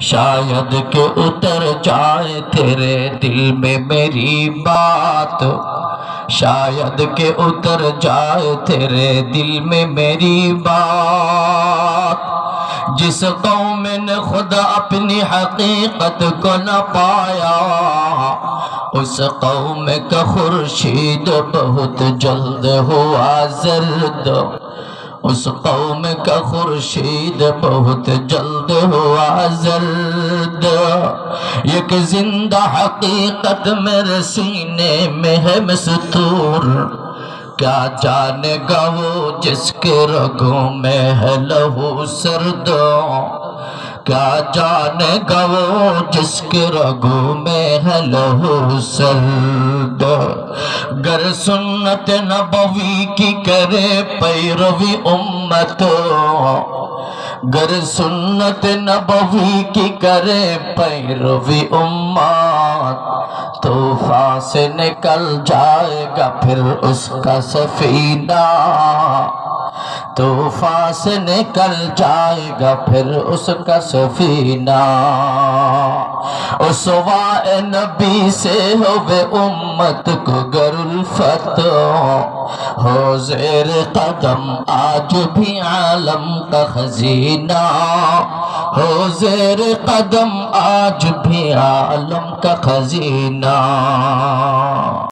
شاید کہ اتر جائے تیرے دل میں میری بات، شاید کہ اتر جائے تیرے دل میں میری بات۔ جس قوم نے خدا اپنی حقیقت کو نہ پایا، اس قوم کا خورشید بہت جلد ہوا زرد، اس قوم کا خورشید بہت جلد ہوا زرد۔ ایک زندہ حقیقت میرے سینے میں ہے مستور، کیا جانے گا وہ جس کے رگوں میں ہے لہو سرد، کیا جانے گا وہ جس کے رگوں میں ہے لہو سرد۔ گر سنت نبوی کی کرے پیروی امت، گر سنت نبوی کی کرے پیروی امت، طوفان سے نکل جائے گا پھر اس کا سفینہ، طوفان سے نکل جائے گا پھر اس کا سفینہ۔ اسوہ نبی سے ہوئے امت کو گر الفت، ہو زیر قدم آج بھی عالم کا خزینہ، ہو زیر قدم آج بھی عالم کا خزینہ۔